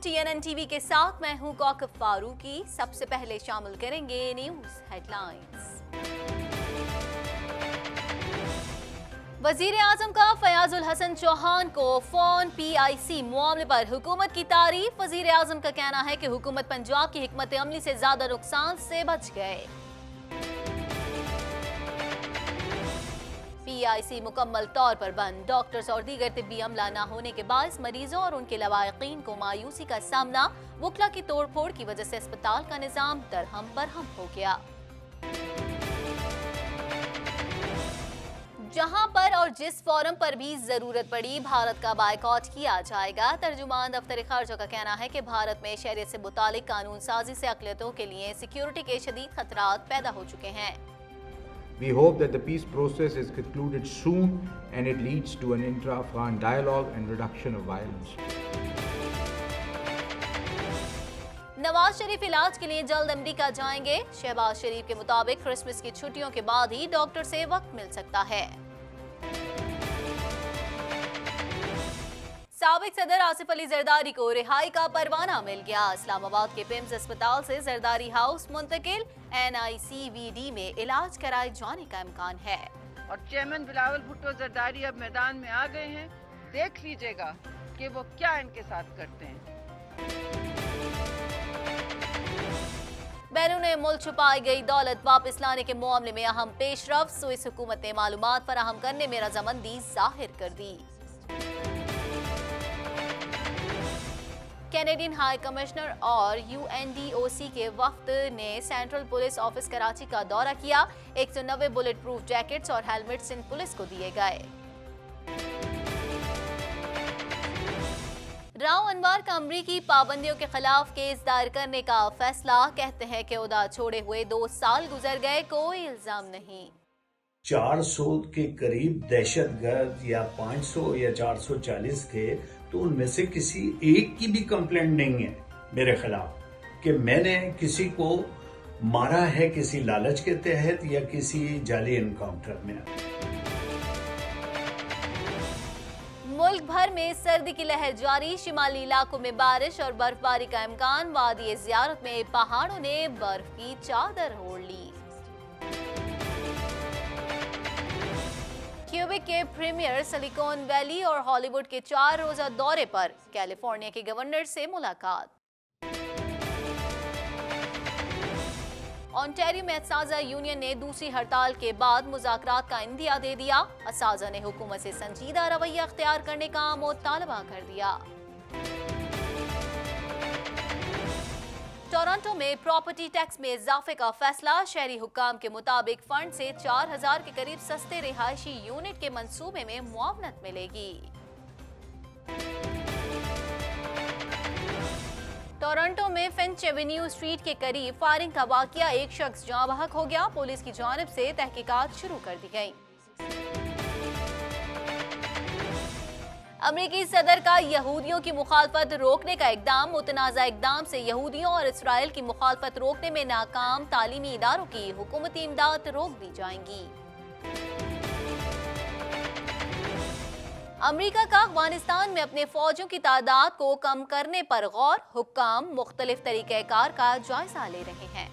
TNN TV के साथ मैं हूं कौकब फारूकी। सबसे पहले शामिल करेंगे न्यूज हेडलाइंस। वजीर आजम का फयाजुल हसन चौहान को फोन। PIC मामले पर हुकूमत की तारीफ। वजीर आजम का कहना है कि हुकूमत पंजाब की हिकमत अमली से ज्यादा नुकसान से बच गए। PIC मुकम्मल तौर पर बंद। डॉक्टर्स और दीगर तिब्बी अमला न होने के बायस मरीजों और उनके लवाहिकीन को मायूसी का सामना। वकला की तोड़ फोड़ की वजह से अस्पताल का निजाम दरहम बरहम हो गया। जहां पर और जिस फोरम पर भी जरूरत पड़ी भारत का बायकॉट किया जाएगा। तर्जुमान दफ्तर खारजा का कहना है कि भारत में शरीयत से मुतालिक कानून साजी से अक़लियतों के लिए सिक्योरिटी के शदीद खतरात पैदा हो चुके हैं। We hope that the peace process is concluded soon and it leads to an intra-Afghan dialogue and reduction of violence. Nawaz Sharif इलाज के लिए जल्द अमेरिका जाएंगे। शहबाज शरीफ के मुताबिक क्रिसमस की छुट्टियों के बाद ही डॉक्टर से वक्त मिल सकता है। साबिक सदर आसिफ अली जरदारी को रिहाई का परवाना मिल गया। इस्लामाबाद के पिम्स अस्पताल से जरदारी हाउस मुंतकिल। NICVD में इलाज कराए जाने का इम्कान है। और चेयरमैन बिलावल भुट्टो जरदारी अब मैदान में आ गए हैं। देख लीजिएगा कि वो क्या इनके साथ करते हैं। बैरून मुल्क छुपाई गई दौलत वापस लाने के मामले में अहम पेशरफ। स्विस हुकूमत ने मालूमात फराहम करने में रजामंदी जाहिर कर दी। कैनेडियन हाई कमिश्नर और UNDOC के वफ्द ने सेंट्रल पुलिस ऑफिस कराची का दौरा किया। 190 बुलेट प्रूफ जैकेट्स और हेलमेट्स इन पुलिस को दिए गए। राव अनवर का अमरीकी पाबंदियों के खिलाफ केस दायर करने का फैसला। कहते हैं कि उदा छोड़े हुए 2 साल गुजर गए, कोई इल्जाम नहीं। 400 के करीब दहशतगर्द या 500 या 440 थे, तो उनमें से किसी एक की भी कंप्लेंट नहीं है मेरे खिलाफ कि मैंने किसी को मारा है किसी लालच के तहत या किसी जाली एनकाउंटर में। मुल्क भर में सर्दी की लहर जारी। शिमाली इलाकों में बारिश और बर्फबारी का इम्कान। वादी ज़ियारत में पहाड़ों ने बर्फ की चादर ओढ़ ली। क्यूबेक के प्रीमियर सिलिकॉन वैली और हॉलीवुड के 4 रोजा दौरे पर। कैलिफोर्निया के गवर्नर से मुलाकात। ऑन्टेरियो में असाजा यूनियन ने दूसरी हड़ताल के बाद मुज़ाकरात का इंदिया दे दिया। असाजा ने हुकूमत से संजीदा रवैया अख्तियार करने का मुतालबा कर दिया। टोरंटो में प्रॉपर्टी टैक्स में इजाफे का फैसला। शहरी हुक्काम के मुताबिक फंड से 4000 के करीब सस्ते रिहायशी यूनिट के मंसूबे में मुआवनत मिलेगी। टोरंटो में फिंच एवेन्यू स्ट्रीट के करीब फायरिंग का वाकया। एक शख्स जाँ बहक हो गया। पुलिस की जानिब से तहकीकात शुरू कर दी गई। अमरीकी सदर का यहूदियों की मुखालफत रोकने का इकदाम। मुतनाज़ा इकदाम से यहूदियों और इसराइल की मुखालफत रोकने में नाकाम तालीमी इदारों की हुकूमती इमदाद रोक दी जाएंगी। अमरीका का अफगानिस्तान में अपने फौजियों की तादाद को कम करने पर गौर। हुक्काम मुख्तलिफ तरीक़ेकार का जायजा ले रहे हैं।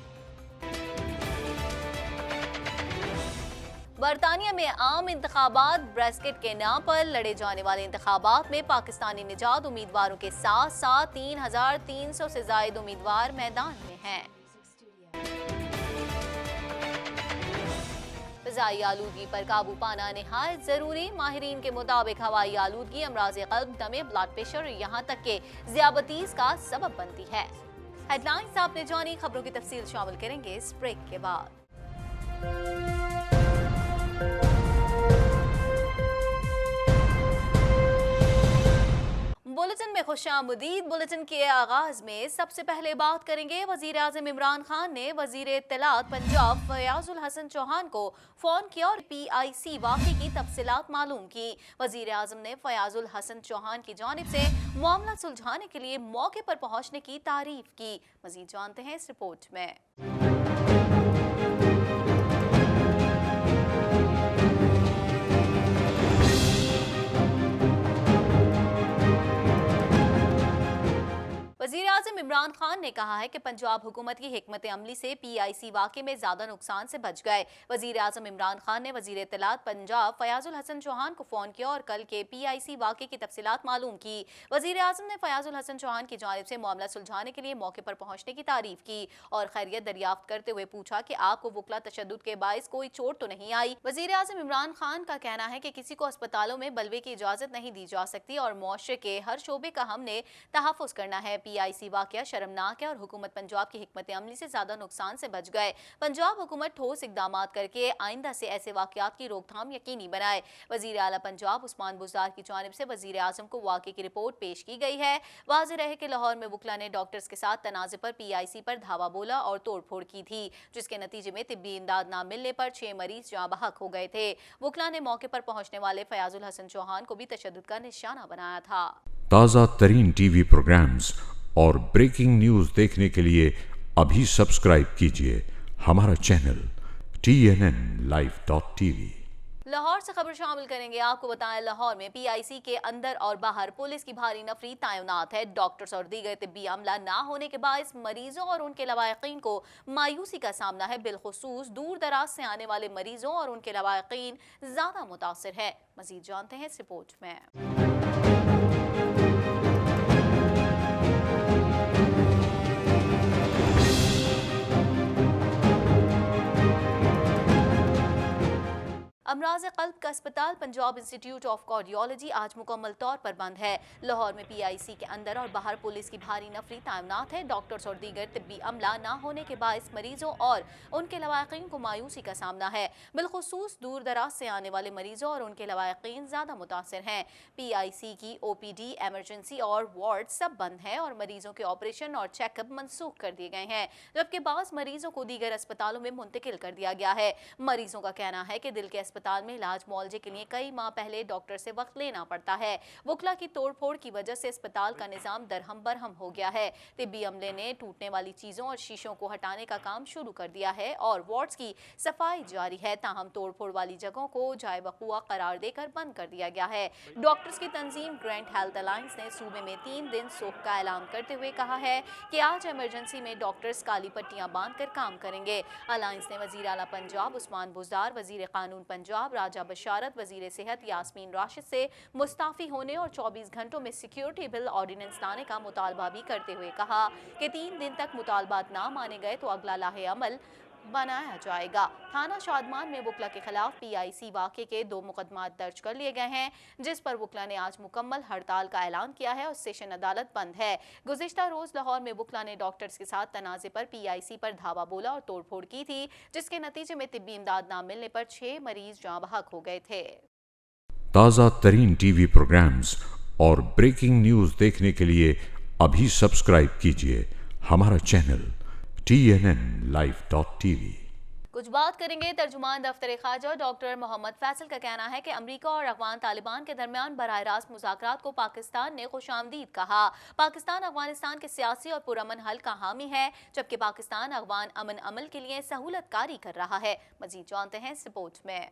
बरतानिया में आम इंतखाबात। ब्रेक्सिट के नाम पर लड़े जाने वाले इंतखाबात में पाकिस्तानी निजात उम्मीदवारों के साथ साथ 3300 से ज्यादा उम्मीदवार मैदान में हैं। फ़िज़ाई आलूदगी पर काबू पाना निहायत जरूरी। माहिरीन के मुताबिक हवाई आलूदगी अमराज़ क़ल्ब, दमे, ब्लड प्रेशर, यहाँ तक के ज़ियाबतीज़ का सबब बनती है। हेडलाइंस आपने जानी। खबरों की तफसील शामिल करेंगे इस ब्रेक के बाद। बुलेटिन में खुशामदीद। बुलेटिन के आगाज में सबसे पहले बात करेंगे वजीर आज़म इमरान खान ने वजीर इत्तलात पंजाब फयाजुल हसन चौहान को फोन किया और PIC वाक़े की तफसीलात मालूम की। वजीर आज़म ने फयाजुल हसन चौहान की जानिब से मामला सुलझाने के लिए मौके पर पहुंचने की तारीफ की। मजीद जानते हैं इस रिपोर्ट में। عمران خان نے کہا ہے کہ پنجاب حکومت کی حکمت عملی سے PIC واقعے میں زیادہ نقصان سے بچ گئے۔ وزیر اعظم عمران خان نے وزیر اطلاعات پنجاب فیاض الحسن چوہان کو فون کیا اور کل کے PIC واقعے کی تفصیلات معلوم کی۔ وزیر اعظم نے فیاض الحسن چوہان کی جانب سے معاملہ سلجھانے کے لیے موقع پر پہنچنے کی تعریف کی اور خیریت دریافت کرتے ہوئے پوچھا کہ آپ کو وکلا تشدد کے باعث کوئی چوٹ تو نہیں آئی۔ وزیر اعظم عمران خان کا کہنا ہے کہ کسی کو اسپتالوں میں بلوے کی اجازت نہیں دی جا سکتی اور معاشرے کے ہر شعبے کا ہم نے تحفظ کرنا ہے۔ PIC واقعہ شرمناک ہے اور حکومت پنجاب کی حکمت عملی سے زیادہ نقصان سے بچ گئے۔ پنجاب حکومت ٹھوس اقدامات کر کے آئندہ سے ایسے واقعات کی روک تھام یقینی بنائے۔ وزیر اعلیٰ پنجاب عثمان بزدار کی جانب سے وزیر اعظم کو واقعے کی رپورٹ پیش کی گئی ہے۔ واضح رہے کہ لاہور میں وکلا نے ڈاکٹرز کے ساتھ تنازع پر PIC پر دھاوا بولا اور توڑ پھوڑ کی تھی، جس کے نتیجے میں طبی امداد نہ ملنے پر 6 مریض جاں بحق ہو گئے تھے۔ وکلا نے موقع پر پہنچنے والے فیاض الحسن چوہان کو بھی تشدد کا نشانہ بنایا تھا۔ تازہ ترین ٹی وی پروگرامز اور بریکنگ نیوز دیکھنے کے لیے ابھی سبسکرائب کیجیے ہمارا چینل TNNLive.tv۔ لاہور سے خبر شامل کریں گے۔ آپ کو بتائیں لاہور میں PIC کے اندر اور باہر پولیس کی بھاری نفری تعینات ہے۔ ڈاکٹرز اور دیگر طبی عملہ نہ ہونے کے باعث مریضوں اور ان کے لواحقین کو مایوسی کا سامنا ہے، بالخصوص دور دراز سے آنے والے مریضوں اور ان کے لواحقین زیادہ متاثر ہے۔ مزید جانتے ہیں اس رپورٹ میں۔ امراض قلب کا اسپتال پنجاب انسٹیٹیوٹ آف کارڈیالوجی آج مکمل طور پر بند ہے۔ لاہور میں PIC کے اندر اور باہر پولیس کی بھاری نفری تعینات ہے۔ ڈاکٹرز اور دیگر طبی عملہ نہ ہونے کے باعث مریضوں اور ان کے لواحقین کو مایوسی کا سامنا ہے، بالخصوص دور دراز سے آنے والے مریضوں اور ان کے لواحقین زیادہ متاثر ہیں۔ PIC کی OPD، ایمرجنسی اور وارڈ سب بند ہیں اور مریضوں کے آپریشن اور چیک اپ منسوخ کر دیے گئے ہیں، جبکہ بعض مریضوں کو دیگر اسپتالوں میں منتقل کر دیا گیا ہے۔ مریضوں کا کہنا ہے کہ دل کے اسپتال میں علاج معالجے کے لیے کئی ماہ پہلے ڈاکٹر سے وقت لینا پڑتا ہے۔ وکلا کی توڑ پھوڑ کی وجہ سے اسپتال کا نظام درہم برہم ہو گیا ہے۔ طبی عملے نے ٹوٹنے والی چیزوں اور شیشوں کو ہٹانے کا کام شروع کر دیا ہے اور وارڈز کی صفائی جاری ہے، تاہم توڑ پھوڑ والی جگہوں کو جائے وقوع قرار دے کر بند کر دیا گیا ہے۔ ڈاکٹرز کی تنظیم گرینٹ ہیلتھ الائنس نے صوبے میں 3 دن سوگ کا اعلان کرتے ہوئے کہا ہے کہ آج ایمرجنسی میں ڈاکٹرز کالی پٹیاں باندھ کر کام کریں گے۔ الائنس نے وزیر اعلیٰ پنجاب عثمان بزدار، وزیر قانون پنجاب راجہ بشارت، وزیر صحت یاسمین راشد سے مستعفی ہونے اور 24 گھنٹوں میں سیکیورٹی بل آرڈیننس لانے کا مطالبہ بھی کرتے ہوئے کہا کہ 3 دن تک مطالبات نہ مانے گئے تو اگلا لاہے عمل بنایا جائے گا۔ تھانہ شادمان میں وکلا کے خلاف PIC واقعے کے 2 مقدمات درج کر لیے گئے ہیں، جس پر وکلا نے آج مکمل ہڑتال کا اعلان کیا ہے اور سیشن عدالت بند ہے۔ گزشتہ روز لاہور میں وکلا نے ڈاکٹرز کے ساتھ تنازع پر PIC پر دھاوا بولا اور توڑ پھوڑ کی تھی، جس کے نتیجے میں طبی امداد نہ ملنے پر 6 مریض جاں بحق ہو گئے تھے۔ تازہ ترین ٹی وی پروگرامز اور بریکنگ نیوز دیکھنے کے لیے ابھی سبسکرائب کیجیے ہمارا چینل TNNLive.tv۔ کچھ بات کریں گے ترجمان دفتر خارجہ ڈاکٹر محمد فیصل کا کہنا ہے کہ امریکہ اور افغان طالبان کے درمیان براہ راست مذاکرات کو پاکستان نے خوش آمدید کہا۔ پاکستان افغانستان کے سیاسی اور پرامن حل کا حامی ہے، جبکہ پاکستان افغان امن عمل کے لیے سہولت کاری کر رہا ہے۔ مزید جانتے ہیں اس رپورٹ میں۔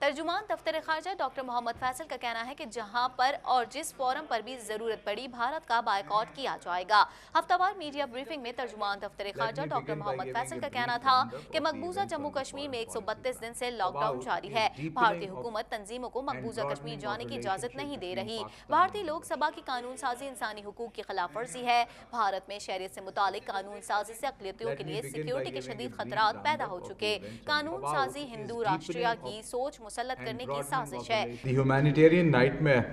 ترجمان دفتر خارجہ ڈاکٹر محمد فیصل کا کہنا ہے کہ جہاں پر اور جس فورم پر بھی ضرورت پڑی بھارت کا بائیکاٹ کیا جائے گا۔ ہفتہ وار میڈیا بریفنگ میں ترجمان دفتر خارجہ ڈاکٹر محمد فیصل کا کہنا تھا کہ مقبوضہ جموں کشمیر میں 132 دن سے لاک ڈاؤن جاری ہے۔ بھارتی حکومت تنظیموں کو مقبوضہ کشمیر جانے کی اجازت نہیں دے رہی۔ بھارتی لوک سبھا کی قانون سازی انسانی حقوق کی خلاف ورزی ہے۔ بھارت میں شہریت سے متعلق قانون سازی سے اقلیتوں کے لیے سیکیورٹی کے شدید خطرات پیدا ہو چکے۔ قانون سازی ہندو راشٹریہ کی سوچ مسلط کرنے کی سازش ہے۔ The humanitarian nightmare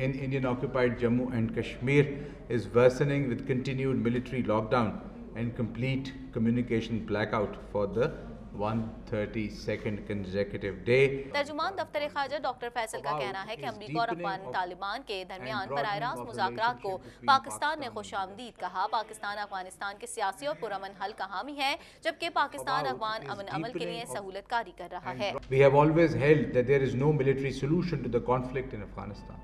in Indian occupied Jammu and Kashmir is worsening with continued military lockdown and complete communication blackout for the 132nd consecutive day. ترجمان دفتر خارجہ ڈاکٹر فیصل کا کہنا ہے کہ امریکہ اور افغان طالبان کے درمیان براہ راست مذاکرات کو پاکستان نے خوش آمدید کہا۔ پاکستان افغانستان کے سیاسی اور پرامن حل کا حامی ہے، جبکہ پاکستان افغان امن عمل کے لیے سہولت کاری کر رہا ہے۔ We have always held that there is no military solution to the conflict in Afghanistan.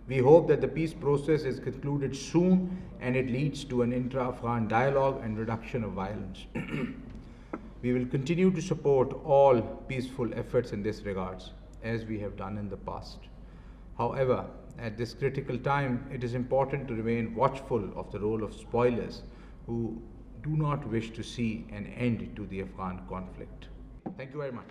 We hope that the peace process is concluded soon and it leads to an intra-Afghan dialogue and reduction of violence. We will continue to support all peaceful efforts in this regards, as we have done in the past. However, at this critical time, it is important to remain watchful of the role of spoilers who do not wish to see an end to the Afghan conflict. Thank you very much.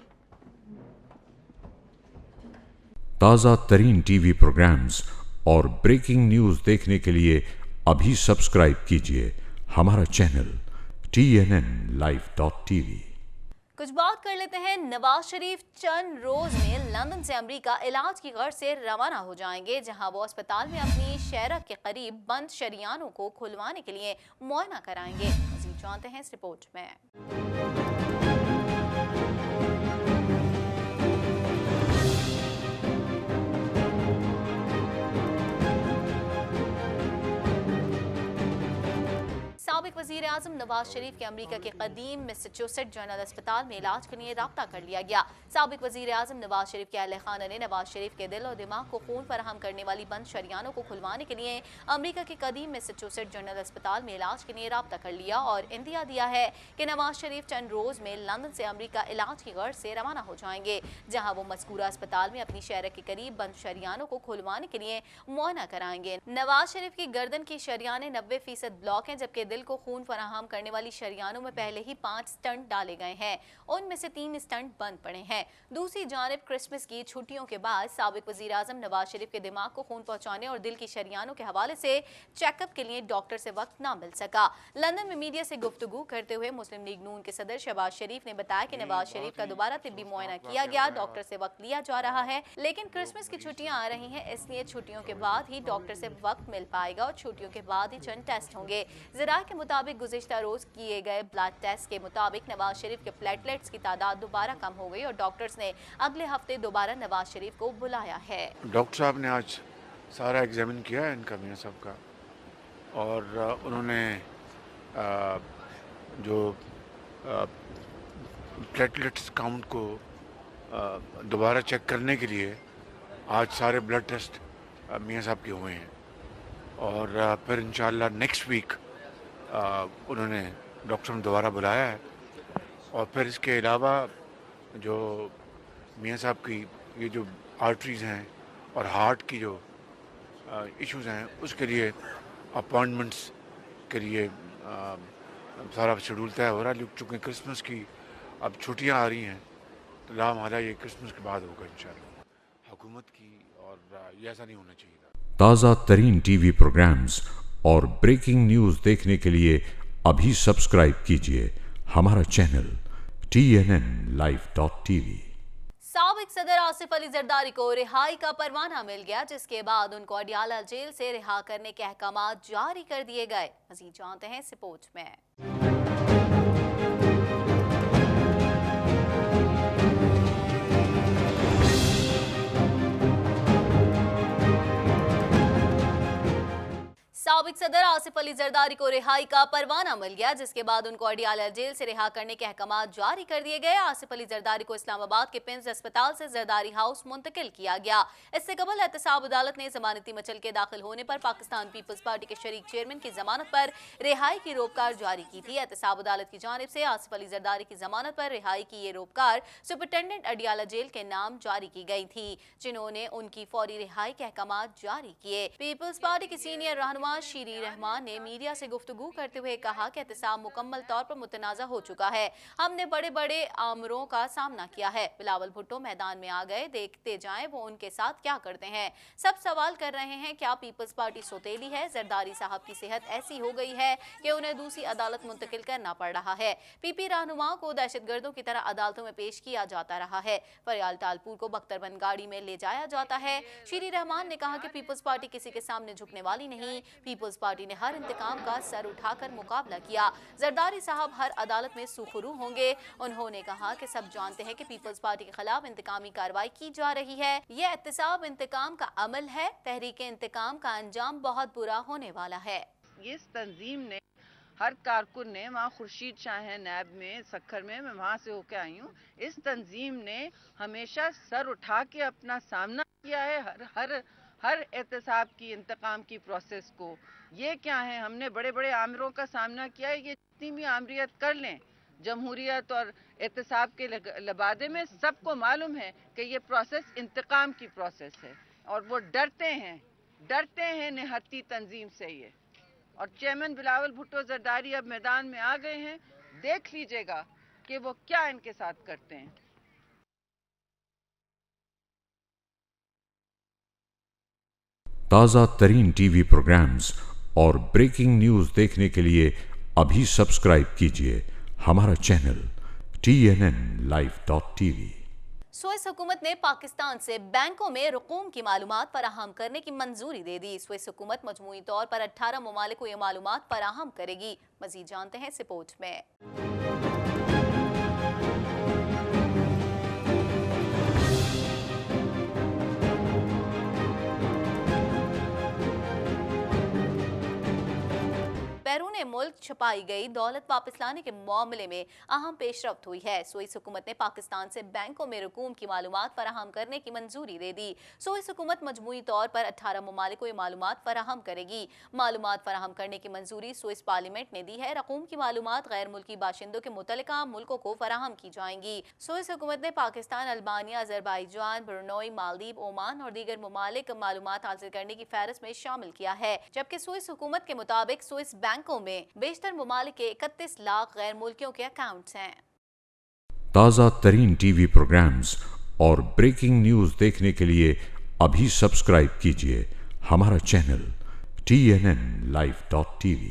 ताज़ा तरीन TV programmes और breaking news देखने के लिए अभी subscribe कीजिए हमारा channel TNNlive.tv। कुछ बात कर लेते हैं। नवाज शरीफ चंद रोज में लंदन से अमेरिका इलाज की गर्ज से रवाना हो जाएंगे, जहां वो अस्पताल में अपनी शहरा के करीब बंद शरियानों को खुलवाने के लिए मुआयना कराएंगे। मज़ीद जानते हैं इस रिपोर्ट में। साबिक वज़ीर आज़म नवाज शरीफ के अमेरिका के कदीम मैसाचुसेट्स जनरल अस्पताल में इलाज के लिए राब्ता कर लिया गया। साबिक वज़ीर आज़म नवाज शरीफ के अहले खाना ने नवाज शरीफ के दिल और दिमाग को खून फराहम करने वाली बंद शरियानों को खुलवाने के लिए अमेरिका के कदीम मैसाचुसेट्स जनरल अस्पताल में इलाज के लिए राब्ता कर लिया और इंदिया दिया है कि नवाज शरीफ चंद रोज में लंदन से अमेरिका इलाज की गर्ज से रवाना हो जाएंगे, जहाँ वो मज़कूरा अस्पताल में अपनी शहर के करीब बंद शरियानों को खुलवाने के लिए मुआयना कराएंगे। नवाज शरीफ की गर्दन की शरियानें 90% ब्लॉक हैं, जबकि दिल को खून फराहम करने वाली शरियानों में पहले ही 5 स्टंट डाले गए हैं, उनमें से 3 स्टंट बंद पड़े हैं। दूसरी जानिब क्रिसमस की छुट्टियों के बाद साबिक वज़ीर आज़म नवाज शरीफ के दिमाग को खून पहुंचाने और दिल की शरियानों के हवाले से चेकअप के लिए डॉक्टर से वक्त ना मिल सका। लंदन में मीडिया से गुफ्तगू करते हुए मुस्लिम लीग नून के सदर शहबाज शरीफ ने बताया कि नवाज शरीफ का दोबारा तिब्बी मुआयना किया गया, डॉक्टर से वक्त लिया जा रहा है, लेकिन क्रिसमस की छुट्टियां आ रही हैं, इसलिए छुट्टियों के बाद ही डॉक्टर से वक्त मिल पाएगा और छुट्टियों के बाद ही चंद टेस्ट होंगे। ज़रा के मुताबिक गुज़िश्ता रोज किए गए ब्लड टेस्ट के मुताबिक नवाज शरीफ के प्लेटलेट्स की तादाद दोबारा कम हो गई और डॉक्टर्स ने अगले हफ्ते दोबारा नवाज शरीफ को बुलाया है। डॉक्टर साहब ने आज सारा एग्जामिन किया है इनका, मियाँ साहब का, और उन्होंने जो प्लेटलेट्स काउंट को दोबारा चेक करने के लिए आज सारे ब्लड टेस्ट मियाँ साहब के हुए हैं और फिर इंशाल्लाह नेक्स्ट वीक उन्होंने डॉक्टर ने दोबारा बुलाया है। और फिर इसके अलावा जो मियाँ साहब की ये जो आर्टरीज़ हैं और हार्ट की जो इश्यूज़ हैं उसके लिए अपॉइंटमेंट्स के लिए सारा शेड्यूल तय हो रहा है। चूँकि क्रिसमस की अब छुट्टियाँ आ रही हैं तो लामाला ये क्रिसमस के बाद होगा इंशाल्लाह हुकूमत की, और ये ऐसा नहीं होना चाहिए। ताज़ा तरीन टीवी प्रोग्राम्स और ब्रेकिंग न्यूज़ देखने के लिए अभी सब्सक्राइब कीजिए हमारा चैनल TNNlive.tv। साबिक सदर आसिफ अली जरदारी को रिहाई का परवाना मिल गया, जिसके बाद उनको अडियाला जेल से रिहा करने के अहकामात जारी कर दिए गए। मज़ीद जानते हैं इस रिपोर्ट में। साबिक सदर आसिफ अली जरदारी को रिहाई का परवाना मिल गया, जिसके बाद उनको अडियाला जेल से रिहा करने के अहकामात जारी कर दिए गए। आसिफ अली जरदारी को इस्लामाबाद के पिंज अस्पताल से जरदारी हाउस मुंतकिल किया गया। इससे कबल एहतसाब अदालत ने जमानती मचल के दाखिल होने पर पाकिस्तान पीपल्स पार्टी के शरीक चेयरमैन की जमानत पर रिहाई की रोपकार जारी की थी। एहतसाब अदालत की जानिब से आसिफ अली जरदारी की जमानत पर रिहाई की ये रोपकार सुपरिटेंडेंट अडियाला जेल के नाम जारी की गई थी, जिन्होंने उनकी फौरी रिहाई के अहकामात जारी किए। पीपल्स पार्टी की सीनियर रहनुमा शीरी रहमान ने मीडिया से गुफ्तगू करते हुए कहा कि एहतसाब मुकम्मल तौर पर मुतनाज़ा हो चुका है। हमने बड़े बड़े आमरों का सामना किया है। बिलावल भुट्टो मैदान में आ गए, देखते जाएं वो उनके साथ क्या करते हैं। सब सवाल कर रहे हैं क्या पीपल्स पार्टी सोतेली है। जरदारी साहब की सेहत ऐसी हो गई है कि उन्हें दूसरी अदालत मुंतकिल करना पड़ रहा है। पीपी रहनुमाओं को दहशतगर्दों की तरह अदालतों में पेश किया जाता रहा है। फरियाल टालपुर को बख्तरबंद गाड़ी में ले जाया जाता है। शीरी रहमान ने कहा कि पीपल्स पार्टी किसी के सामने झुकने वाली नहीं। पीपल्स पार्टी ने हर इंतकाम का सर उठाकर मुकाबला किया। जरदारी साहब हर अदालत में सुखरू होंगे। उन्होंने कहा कि सब जानते हैं कि पीपल्स पार्टी के खिलाफ इंतकामी कार्रवाई की जा रही है। यह एहतसाब इंतकाम का अमल है। तहरीक इंतकाम का अंजाम बहुत बुरा होने वाला है। इस तंजीम ने हर कारकुन ने वहाँ खुर्शीद शाह नैब में सखर में मैं वहाँ से होकर आई हूँ। इस तंजीम ने हमेशा सर उठा के अपना सामना किया है। हर एहतसाब की इंतकाम की प्रोसेस को। ये क्या है, हमने बड़े बड़े आमिरों का सामना किया है, ये जितनी भी आमरीत कर लें जमहूरियत और एहतसाब के लबादे में, सबको मालूम है कि ये प्रोसेस इंतकाम की प्रोसेस है और वो डरते हैं निहत्ती तंजीम से ये। और चेयरमैन बिलावल भुट्टो जरदारी अब मैदान में आ गए हैं, देख लीजिएगा कि वो क्या इनके साथ करते हैं। ताज़ा तरीन टीवी प्रोग्राम्स और ब्रेकिंग न्यूज़ देखने के लिए अभी सब्सक्राइब कीजिए हमारा चैनल TNNlive.tv। स्विस हुकूमत ने पाकिस्तान से बैंकों में रकूम की मालूमात फराहम करने की मंजूरी दे दी। स्विस हुकूमत मजमूई तौर पर 18 ममालिक को ये मालूमात फराहम करेगी। मजीद जानते हैं इस रिपोर्ट में। बैरून मुल्क छुपाई गई दौलत वापस लाने के मामले में अहम पेशरफ्त हुई है। स्विस हुकूमत ने पाकिस्तान से बैंकों में रकूम की मालूमात फराहम करने की मंजूरी दे दी। स्विस हुकूमत मजमूई तौर पर 18 ममालिक को ये मालूमात फराहम करेगी। मालूमात फराहम करने की मंजूरी स्विस पार्लियामेंट ने दी है। रकूम की मालूमात गैर मुल्की बाशिंदों के मुतल्लिका मुल्कों को फराहम की जाएंगी। स्विस हुकूमत ने Pakistan, Albania, Azerbaijan, Brunei, Maldives, Oman और दीगर ममालिक मालूमात हासिल करने की फहरिस्त में शामिल किया है। जबकि स्विस हुकूमत के मुताबिक स्विस बैंकों में बेशतर ममालिक के 31 लाख गैर मुल्कियों के अकाउंट्स हैं। ताज़ा तरीन टीवी प्रोग्राम्स और ब्रेकिंग न्यूज़ देखने के लिए अभी सब्सक्राइब कीजिए हमारा channel TNNlive.tv।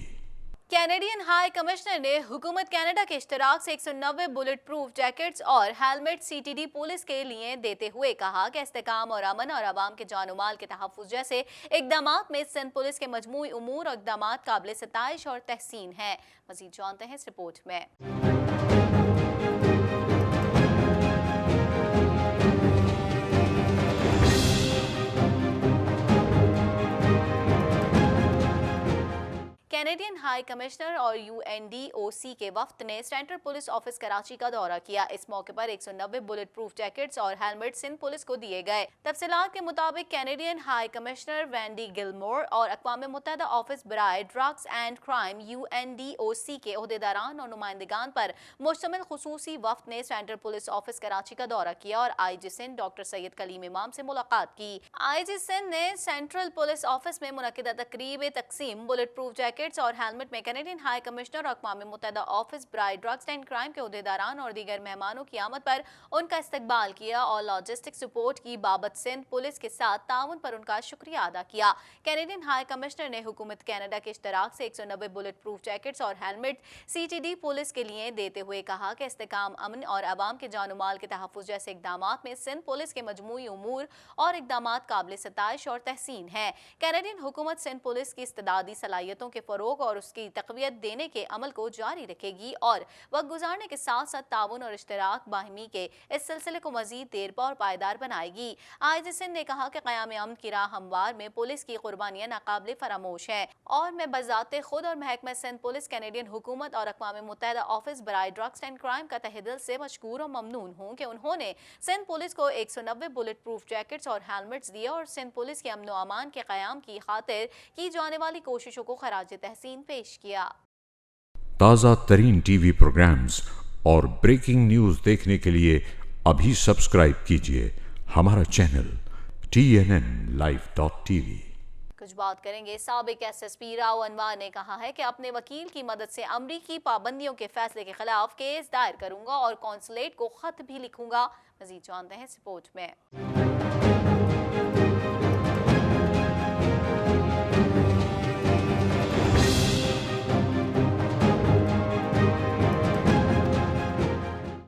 Canadian high commissioner ने हुकूमत कनाडा के इश्तराक से 190 बुलेट प्रूफ जैकेट्स और हेलमेट CTD पुलिस के लिए देते हुए कहा कि इस्तेकाम और अमन और आवाम के जान माल के तहफ़्फ़ुज़ जैसे इक़दामात में सिंध पुलिस के मजमूई उमूर और इक़दामात काबिल सताइश और तहसीन है। मज़ीद जानते हैं इस रिपोर्ट में। कैनेडियन हाई कमिश्नर और UNDOC के वफ्द ने सेंट्रल पुलिस ऑफिस कराची का दौरा किया। इस मौके पर 190 बुलेट प्रूफ जैकेट्स और हेलमेट सिंध पुलिस को दिए गए। तफसीलात के मुताबिक Canadian high commissioner Wendy Gilmore और अक़वाम मुत्तहिदा ऑफिस बराए ड्रग्स एंड क्राइम UNDOC के ओहदेदारान और नुमाइंदगान पर मुश्तमिल खुसूसी वफ्द ने सेंट्रल पुलिस ऑफिस कराची का दौरा किया और IG सिंध डॉक्टर सैयद कलीम इमाम से मुलाकात की। IG सिंध ने सेंट्रल पुलिस ऑफिस में मुनक़िदा तकरीब तक़सीम बुलेट प्रूफ जैकेट्स और हेलमेट में कैनेडियन हाई कमिश्नर और अक़वाम मुत्तहिदा ऑफिस बराए ड्रग्स एंड क्राइम के ओहदेदारान और दीगर मेहमानों की आमद पर उनका इस्तकबाल किया और लॉजिस्टिक सपोर्ट की बाबत सिंध पुलिस के साथ ताउन पर उनका शुक्रिया अदा किया। कैनेडियन हाई कमिश्नर ने हुकूमत कनाडा के इश्तराक से 190 बुलेट प्रूफ जैकेट्स और हेलमेट CTD पुलिस के लिए देते हुए कहा कि इस्तेकाम, अमन और आवाम के जान माल के तहफ़्फ़ुज़ जैसे इक़दामात में सिंध पुलिस के मजमूई उमूर और इक़दामात काबिल सताइश और तहसीन है। कैनेडियन हुकूमत सिंध पुलिस की इस्तिदादी सलाहियतों के फ़रोग़ और उसकी तक़वियत देने के अमल को जारी रखेगी और वक्त गुजारने के साथ साथ ताउन और इश्तराक बाहिमी के इस सिलसिले को मज़ीद देरपा और पायदार बनाएगी। IG सिंध ने कहा कि क़याम अमन की राह हमवार में पुलिस की कुर्बानियाँ नाकाबिल फरामोश हैं और मैं बज़ाते खुद और महकमा सिंध पुलिस, कैनेडियन हुकूमत और अक़वाम मुत्तहिदा ऑफिस बराए ड्रग्स एंड क्राइम का तहे दिल से मशकूर और ममनून हूँ कि उन्होंने सिंध पुलिस को 190 बुलेट प्रूफ जैकेट्स और हेलमेट्स दिए और सिंध पुलिस के अमन व अमान के क़याम की खातिर की जाने वाली कोशिशों को खराज तहसीन पेश किया। ताज़ा तरीन टीवी प्रोग्राम्स और ब्रेकिंग न्यूज़ देखने के लिए अभी सब्सक्राइब कीजिए हमारा चैनल TNNlive.tv। कुछ बात करेंगे। साबिक SSP राव अनवर ने कहा है कि अपने वकील की मदद से अमरीकी पाबंदियों के फैसले के खिलाफ केस दायर करूंगा और कौंसलेट को खत भी लिखूंगा। मजीद जानते हैं इस रिपोर्ट में।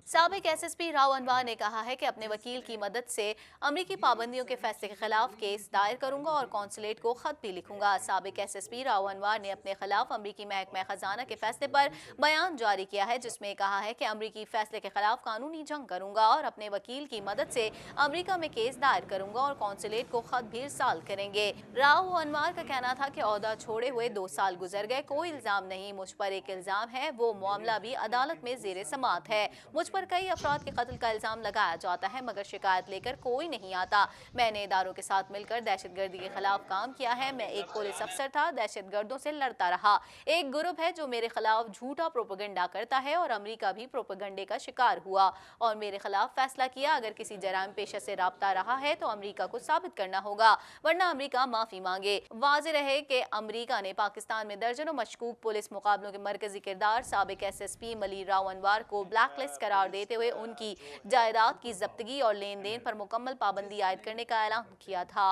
साबिक SSP राव अनवर ने कहा है कि अपने वकील की मदद से अमरीकी पाबंदियों के फैसले के खिलाफ केस दायर करूंगा और कौंसलेट को खत भी लिखूंगा। साबिक SSP राव अनवर ने अपने खिलाफ अमरीकी महकमा खजाना के फैसले पर बयान जारी किया है जिसमें कहा है कि अमरीकी फैसले के खिलाफ कानूनी जंग करूंगा और अपने वकील की मदद से अमरीका में केस दायर करूंगा और कौंसलेट को खत भी इरसाल करेंगे। राव अनवर का कहना था कि ओहदा छोड़े हुए 2 साल गुजर गए, कोई इल्जाम नहीं, मुझ पर एक इल्जाम है, वो मामला भी अदालत में जेर समात है। मुझ पर कई अफराद के कत्ल का इल्जाम लगाया जाता है मगर शिकायत लेकर कोई नहीं आता। मैंने इदारों के साथ मिलकर दहशतगर्दी के खिलाफ काम किया है। मैं एक पुलिस अफसर था, दहशतगर्दों से लड़ता रहा। एक ग्रुप है जो मेरे खिलाफ झूठा प्रोपेगेंडा करता है और अमेरिका भी प्रोपेगेंडे का शिकार हुआ और मेरे खिलाफ फैसला किया। अगर किसी जराइम पेशा से राब्ता रहा है तो अमेरिका को साबित करना होगा, वरना अमेरिका माफी मांगे। वाज़ेह रहे कि अमेरिका ने पाकिस्तान में दर्जनों मशकूक पुलिस मुकाबलों के मरकजी किरदार साबिक SSP मलिक राव अनवर को ब्लैकलिस्ट करार देते हुए उनकी जायदाद की जब्तगी और लेन देन पर मुकम्मल पाबंदी आयद करने का ऐलान किया था।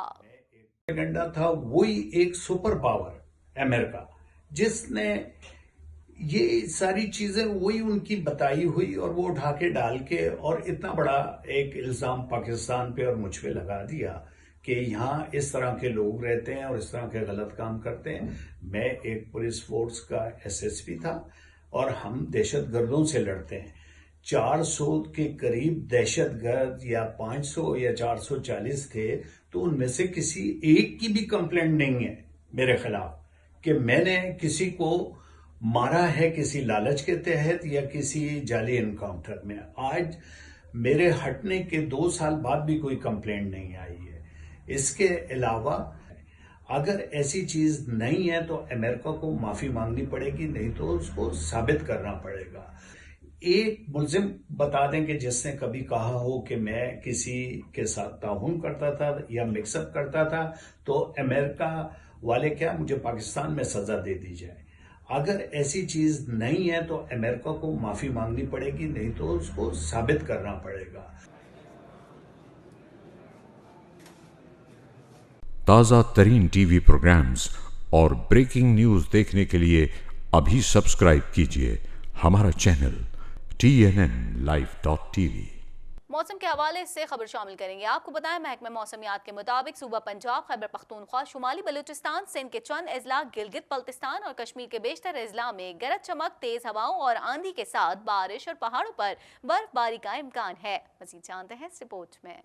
प्रोपेगेंडा था वही एक सुपर पावर अमेरिका, जिसने ये सारी चीजें वही उनकी बताई हुई और वो उठा के डाल के और इतना बड़ा एक इल्जाम पाकिस्तान पे और मुझ पे लगा दिया कि यहाँ इस तरह के लोग रहते हैं और इस तरह के गलत काम करते हैं। मैं एक पुलिस फोर्स का SSP था और हम दहशतगर्दों से लड़ते हैं। 400 के करीब दहशतगर्द या 500 या 440 थे, तो उनमें से किसी एक की भी कंप्लेंट नहीं है मेरे खिलाफ कि मैंने किसी को मारा है किसी लालच के तहत या किसी जाली एनकाउंटर में। आज मेरे हटने के 2 साल बाद भी कोई कंप्लेंट नहीं आई है। इसके अलावा अगर ऐसी चीज नहीं है तो अमेरिका को माफी मांगनी पड़ेगी, नहीं तो उसको साबित करना पड़ेगा। एक मुलजिम बता दें कि जिसने कभी कहा हो कि मैं किसी के साथ ताउन करता था या मिक्सअप करता था, तो अमेरिका वाले क्या मुझे पाकिस्तान में सजा दे दी जाए। अगर ऐसी चीज नहीं है तो अमेरिका को माफी मांगनी पड़ेगी, नहीं तो उसको साबित करना पड़ेगा। ताज़ा तरीन टीवी प्रोग्राम्स और ब्रेकिंग न्यूज़ देखने के लिए अभी सब्सक्राइब कीजिए हमारा चैनल TNNlive.tv। मौसम के हवाले से खबर शामिल करेंगे। आपको बताएं महकमा मौसमियात के मुताबिक सूबा पंजाब, खैबर पख्तूनख्वा, शुमाली बलूचिस्तान, सिंध के चंद अजला, गिलगित बल्तिस्तान और कश्मीर के बेशतर अजला में गरज चमक, तेज हवाओं और आंधी के साथ बारिश और पहाड़ों पर बर्फबारी का इम्कान है। मज़ीद जानते हैं इस रिपोर्ट में।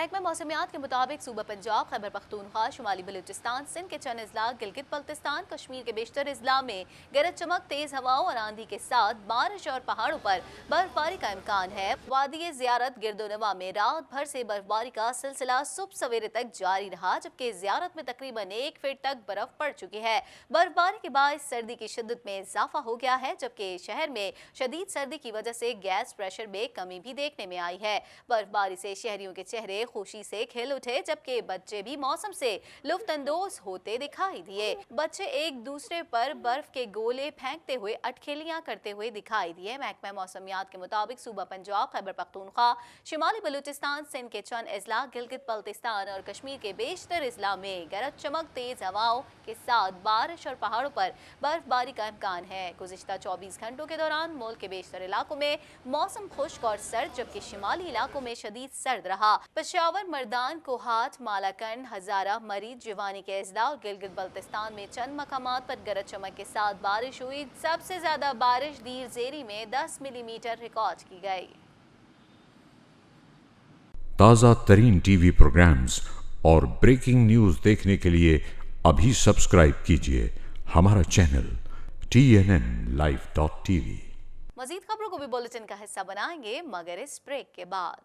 महकमा मौसमियात के मुताबिक सूबा पंजाब, खैबर पख्तूनख्वा, शुमाली बलूचिस्तान, सिंध के चंद अजला, गिलगित बल्तिस्तान, कश्मीर के बेशतर अजला में गरज चमक, तेज हवाओं और आंधी के साथ बारिश और पहाड़ों पर बर्फबारी का इम्कान है। वादी ज़ियारत गिरदोनवा में रात भर से बर्फबारी का सिलसिला सुबह सवेरे तक जारी रहा, जबकि ज़ियारत में तकरीबन 1 फीट तक बर्फ पड़ चुकी है। बर्फबारी के बाद सर्दी की शिद्दत में इजाफा हो गया है, जबकि शहर में शदीद सर्दी की वजह से गैस प्रेशर में कमी भी देखने में आई है। बर्फबारी से शहरियों के चेहरे खुशी से खिल उठे, जबकि बच्चे भी मौसम से लुफ्तअंदोज होते दिखाई दिए। बच्चे एक दूसरे पर बर्फ के गोले फेंकते हुए अटखेलियां करते हुए दिखाई दिए। महकमा मौसमियात के मुताबिक सूबा पंजाब, खैबर पख्तूनख्वा, शुमाली बलूचिस्तान, सिंध के चंद अजला, गिलगित बल्तिस्तान और कश्मीर के बेशतर अजला में गरज चमक, तेज हवाओं के साथ बारिश और पहाड़ों पर बर्फबारी का इम्कान है। गुज़िश्ता 24 घंटों के दौरान मुल्क के बेशतर इलाकों में मौसम खुश्क और सर्द, जबकि शिमाली इलाकों में शदीद सर्द रहा। पेशावर, मर्दान, कोहाट, मालाकंड, हजारा, मरीज, जिवानी के अजला और गिलगित बल्तिस्तान में चंद मकामात पर गरज चमक के साथ बारिश हुई। सबसे ज्यादा बारिश दीर ज़ेरी में 10 मिलीमीटर रिकॉर्ड की गई। ताज़ा तरीन टीवी प्रोग्राम्स और ब्रेकिंग न्यूज़ देखने के लिए अभी सब्सक्राइब कीजिए हमारा चैनल TNNlive.tv। मजीद खबरों को भी बुलेटिन का हिस्सा बनाएंगे मगर इस ब्रेक के बाद।